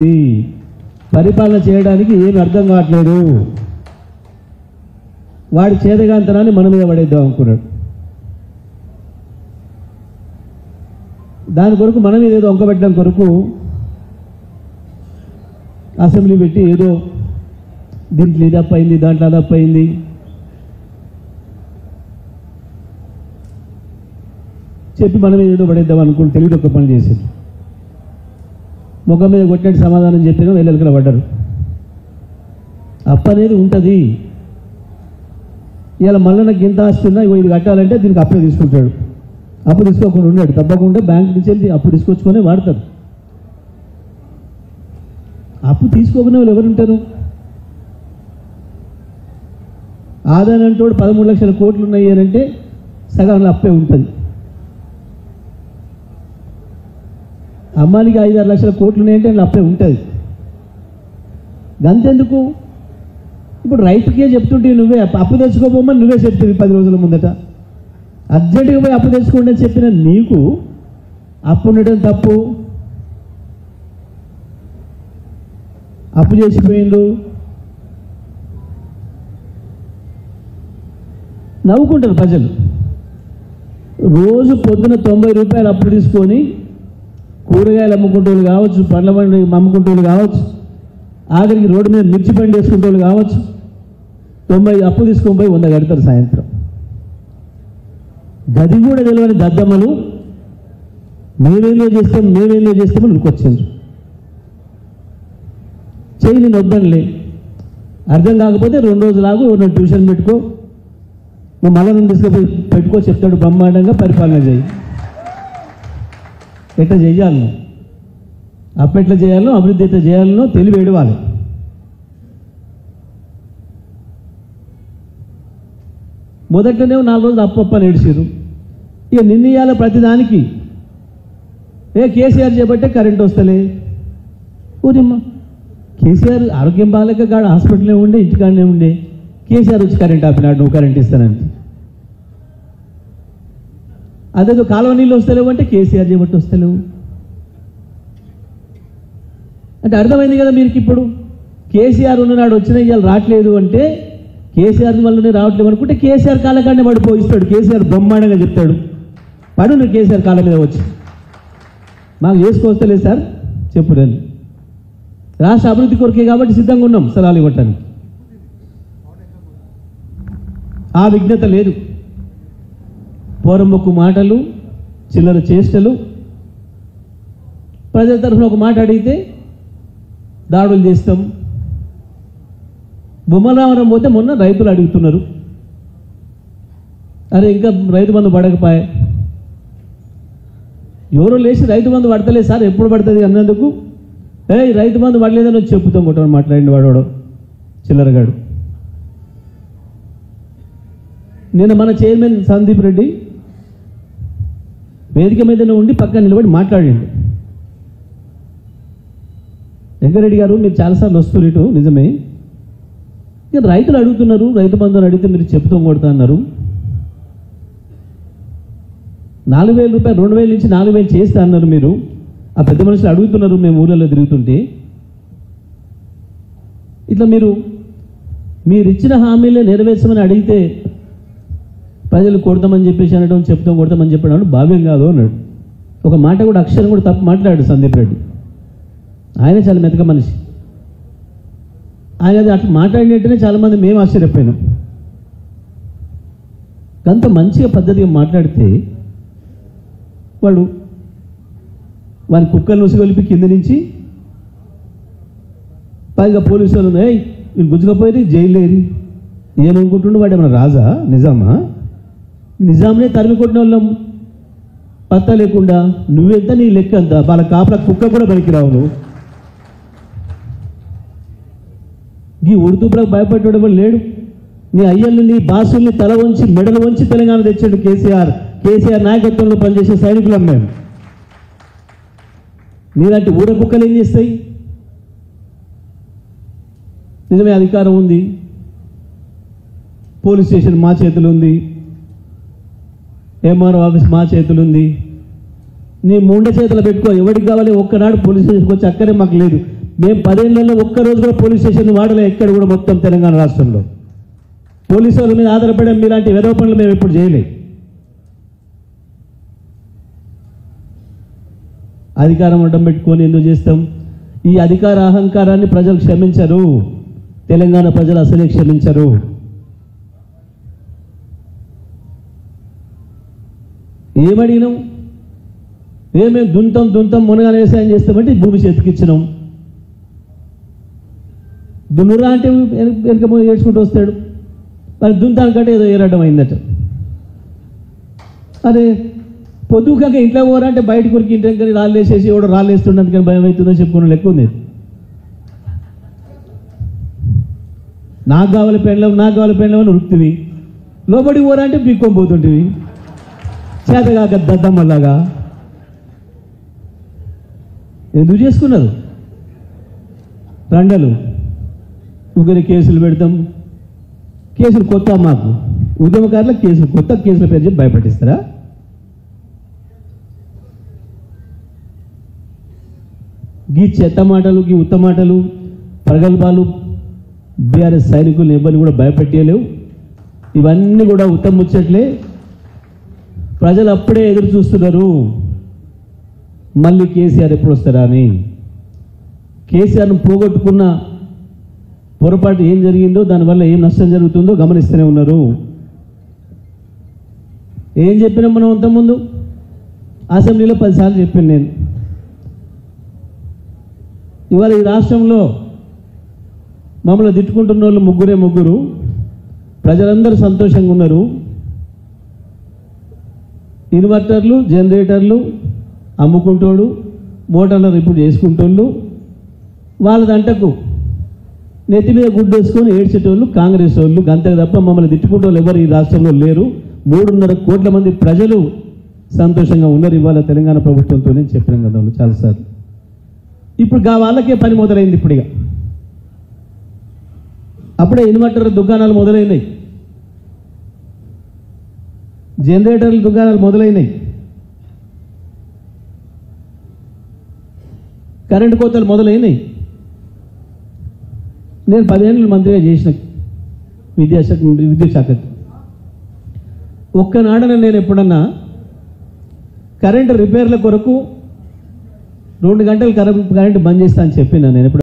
పరిపాలన చేయడానికి ఏమి అర్థం కావట్లేదు. వాడి చేదగాంతనాన్ని మన మీద పడేద్దాం అనుకున్నాడు. దాని కొరకు మనం ఏదో వంకబెట్టడం కొరకు అసెంబ్లీ పెట్టి ఏదో దీంట్లో ఇది అప్పయింది, దాంట్లో అది అప్పయింది, చెప్పి మనం ఏదో పడేద్దాం అనుకుని తెలియదు ఒక పని చేసేది. ముఖం మీద కొట్టినట్టు సమాధానం చెప్పినా వెళ్ళెలకల పడ్డారు. అప్పు అనేది ఉంటుంది. ఇలా మళ్ళీ నాకు ఇంత ఆస్తున్నా ఇది కట్టాలంటే దీనికి అప్పే తీసుకుంటాడు. అప్పు తీసుకోకుండా ఉన్నాడు, తప్పకుండా బ్యాంక్ నుంచి వెళ్ళి అప్పు తీసుకొచ్చుకొని వాడతారు. అప్పు తీసుకోకుండా వాళ్ళు ఎవరుంటారు? ఆదాయం అంటోడు 13 లక్షల కోట్లు ఉన్నాయి అంటే సగంలో అప్పే ఉంటుంది. అమ్మానికి 5-6 లక్షల కోట్లు ఉన్నాయంటే అప్పే ఉంటుంది. గంతెందుకు? ఇప్పుడు రైతుకే చెప్తుంటే నువ్వే అప్పు తెచ్చుకోపోమని నువ్వే చెప్తుంది 10 రోజుల ముందట. అర్జెంటుగా పోయి అప్పు తెచ్చుకోండి అని చెప్పిన నీకు అప్పు ఉండటం తప్పు. అప్పు చేసిపోయిండు, నవ్వుకుంటారు ప్రజలు. రోజు పొద్దున 90 రూపాయలు అప్పు తీసుకొని కూరగాయలు అమ్ముకుంటోళ్ళు కావచ్చు, పండ్ల బండి అమ్ముకుంటోళ్ళు కావచ్చు, ఆఖరికి రోడ్డు మీద మిర్చి బండి వేసుకుంటోళ్ళు కావచ్చు, 90 అప్పు తీసుకొని పోయి 100 కడతారు సాయంత్రం. గది కూడా తెలియని దద్దమ్మలు మేమేందో చేస్తామని ఉరికొచ్చారు. చేయి నేను వద్దనులే, అర్థం కాకపోతే 2 రోజులు ఆగు, ఎవరిని ట్యూషన్ పెట్టుకో, నువ్వు మళ్ళీ నన్ను తీసుకుపోయి పెట్టుకో, చెప్తాడు బ్రహ్మాండంగా పరిపాలన చేయి. ఎట్లా చేయాలనో, అప్పెట్లా చేయాలనో, అభివృద్ధి ఎట్లా చేయాలనో తెలివి ఏడవాలి. మొదట్లోనే 4 రోజులు అప్ప నేడిచారు. ఇక నిన్నయాల ప్రతిదానికి కేసీఆర్ చేపట్టే కరెంట్ వస్తలే. ఊరిమ్మ కేసీఆర్ ఆరోగ్యం బాగాలేక కాడ హాస్పిటల్లో ఉండే, ఇంటికాడనే ఉండే, కేసీఆర్ వచ్చి కరెంట్ ఆపినాడు, నువ్వు కరెంట్ ఇస్తానంటే. అదేదో కాలువ నీళ్ళు వస్తలేవు అంటే కేసీఆర్ చేపట్టి వస్తలేవు అంటే అర్థమైంది కదా మీకు. ఇప్పుడు కేసీఆర్ ఉన్ననాడు వచ్చిన ఇవాళ రావట్లేదు అంటే కేసీఆర్ వల్లనే రావట్లేదు అనుకుంటే కేసీఆర్ కాళ్ళకాడనే పడిపోయిస్తాడు. కేసీఆర్ బ్రహ్మాండంగా చెప్తాడు, పడు నువ్వు కేసీఆర్ కాళ్ళ మీద వచ్చి మాకు చేసుకోవస్తలేదు సార్ చెప్పుడని. రాష్ట్ర అభివృద్ధి కొరకే కాబట్టి సిద్ధంగా ఉన్నాం సలహాలు ఇవ్వటానికి. ఆ విఘ్నత లేదు. పోరంబొక్కు మాటలు, చిల్లర చేష్టలు, ప్రజల తరఫున ఒక మాట అడిగితే దాడులు చేస్తాం. బొమ్మరావరం పోతే మొన్న రైతులు అడుగుతున్నారు, అరే ఇంకా రైతు బంధు పడకపోయా, ఎవరో లేచి రైతు బంధు పడతలేదు సార్ ఎప్పుడు పడుతుంది అన్నందుకు, రైతు బంధు పడలేదని చెప్పుతాం కొట్టమని మాట్లాడిన వాడు చిల్లరగాడు. నేను మన చైర్మన్ సందీప్ రెడ్డి వేదిక మీదనే ఉండి పక్కన నిలబడి మాట్లాడండి. వెంకరెడ్డి గారు మీరు చాలాసార్లు వస్తున్నారు ఇటు, నిజమే, ఇక రైతులు అడుగుతున్నారు, రైతు బంధువులు అడిగితే మీరు చెప్తాం కొడతా అన్నారు. 4,000 రూపాయలు 2,000 నుంచి 4,000 చేస్తా అన్నారు మీరు. ఆ పెద్ద మనుషులు అడుగుతున్నారు మేము ఊళ్ళలో తిరుగుతుంటే. ఇట్లా మీరు ఇచ్చిన హామీలే నెరవేర్చమని అడిగితే ప్రజలు కొడతామని చెప్పేసి అనడం, చెప్తాం కొడతామని చెప్పడం భావ్యం కాదు అన్నాడు. ఒక మాట కూడా అక్షరం కూడా తప్పు మాట్లాడాడు సందీప్ రెడ్డి. ఆయన చాలా మెతక మనిషి. ఆయన అది అట్లా మాట్లాడినట్టునే చాలామంది మేము ఆశ్చర్యపోయినాం. అంత మంచిగా పద్ధతిగా మాట్లాడితే వారి కుక్కలు ఉసిగొలిపి కింద నుంచి పైగా పోలీసు వాళ్ళు వీళ్ళు గుజ్జుకపోయి జైలు ఏరి ఏమనుకుంటుండే, వాడు ఏమన్నా రాజా, నిజామా? నిజాంనే తరిమి కొట్టిన వాళ్ళం పత్తా లేకుండా నువ్వెంత నీ లెక్క అంత, వాళ్ళ కాపల కుక్క కూడా పనికిరావు నువ్వు. ఈ ఉర్దూపులకు భయపడ్డాడు ఎవరు లేడు. నీ అయ్యల్ని నీ బాసుల్ని తల వంచి మెడలు వంచి తెలంగాణ తెచ్చాడు కేసీఆర్. కేసీఆర్ నాయకత్వంలో పనిచేసే సైనికులం మేము. నీలాంటి ఊర కుక్కలు ఏం చేస్తాయి? నిజమే అధికారం ఉంది, పోలీస్ స్టేషన్ మా చేతులు ఉంది, ఎంఆర్ఓ ఆఫీస్ మా చేతులు ఉంది, నీ ముండ చేతులు పెట్టుకో, ఎవరికి కావాలి ఒక్కనాడు పోలీస్ స్టేషన్కి వచ్చి అక్కడే మాకు లేదు. మేము 10 ఏళ్లలో ఒక్కరోజు కూడా పోలీస్ స్టేషన్ వాడలే ఎక్కడ కూడా మొత్తం తెలంగాణ రాష్ట్రంలో. పోలీసు వాళ్ళ మీద ఆధారపడే మీలాంటి వెధవ పనులు మేము ఎప్పుడు చేయలే. అధికారం అడ్డం పెట్టుకొని ఎందుకు చేస్తాం? ఈ అధికార అహంకారాన్ని ప్రజలు క్షమించరు, తెలంగాణ ప్రజలు అసలే క్షమించరు. ఏమడిగినాం? మేము దుంతం మునగానే వ్యవసాయం చేస్తామంటే భూమి చేతికిచ్చినాం. దున్నురా అంటే వెనక ఏడ్చుకుంటూ వస్తాడు. మరి దుంతానికంటే ఏదో ఏరడం అయిందట. అరే పొద్దుకాక ఇంట్లో పోరా అంటే బయట కొరికి ఇంటి రాళ్ళు వేసేసి ఎవడో రాళ్ళు వేస్తుండడానికి భయం అవుతుందో చెప్పుకున్న లెక్క ఉంది. నాకు కావాలి పెండ్లం అని ఉరుకుతుంది. లోపలికి పోరా అంటే పీక్కొని పోతుంటివి చేతగాక దద్దమ్మలాగా. ఎందుకు చేసుకున్నారు? రండలు ఒకరి కేసులు పెడతాం. కేసులు కొత్త, మాకు ఉద్యమకారులకు కేసులు కొత్త, కేసుల పేరు చెప్పి భయపట్టిస్తారా? గీ చెత్త మాటలు, గీ ఉత్త మాటలు, ప్రగల్భాలు బీఆర్ఎస్ సైనికులు ఎవరిని కూడా భయపెట్టలేవు. ఇవన్నీ కూడా ఉత్తమ ముచ్చట్లే. ప్రజలు అప్పుడే ఎదురు చూస్తున్నారు మళ్ళీ కేసీఆర్ ఎప్పుడు వస్తారా అని. కేసీఆర్ను పోగొట్టుకున్న పొరపాటు ఏం జరిగిందో, దానివల్ల ఏం నష్టం జరుగుతుందో గమనిస్తూనే ఉన్నారు. ఏం చెప్పినా మనం అంతకుముందు అసెంబ్లీలో 10 సార్లు చెప్పాను నేను. ఇవాళ ఈ రాష్ట్రంలో మమ్మల్ని తిట్టుకుంటున్న వాళ్ళు ముగ్గురు. ప్రజలందరూ సంతోషంగా ఉన్నారు. ఇన్వర్టర్లు, జనరేటర్లు అమ్ముకుంటోడు, మోటార్లు రిపేర్ చేసుకుంటోళ్ళు, వాళ్ళదంటకు నెత్తి మీద గుడ్డు వేసుకొని ఏడ్చేటోళ్ళు కాంగ్రెస్ వాళ్ళు. అంతే తప్ప మమ్మల్ని తిట్టుకుంటోళ్ళు ఎవరు ఈ రాష్ట్రంలో లేరు. 3.5 కోట్ల మంది ప్రజలు సంతోషంగా ఉన్నారు ఇవాళ తెలంగాణ ప్రభుత్వంతో. నేను చెప్పినాం కదా చాలాసార్లు. ఇప్పుడు వాళ్ళకే పని మొదలైంది. ఇప్పుడు ఇక అప్పుడే ఇన్వర్టర్ దుకాణాలు మొదలైనాయి, జనరేటర్ల దుకాణాలు మొదలైనాయి, కరెంటు కోతలు మొదలైనాయి. నేను 10 ఏళ్ళు మంత్రిగా చేసిన విద్యుత్ శాఖకి. ఒక్కనాడన నేను ఎప్పుడన్నా కరెంటు రిపేర్ల కొరకు 2 గంటలు కరెంటు బంద్ చేస్తా అని చెప్పినా నేను ఎప్పుడు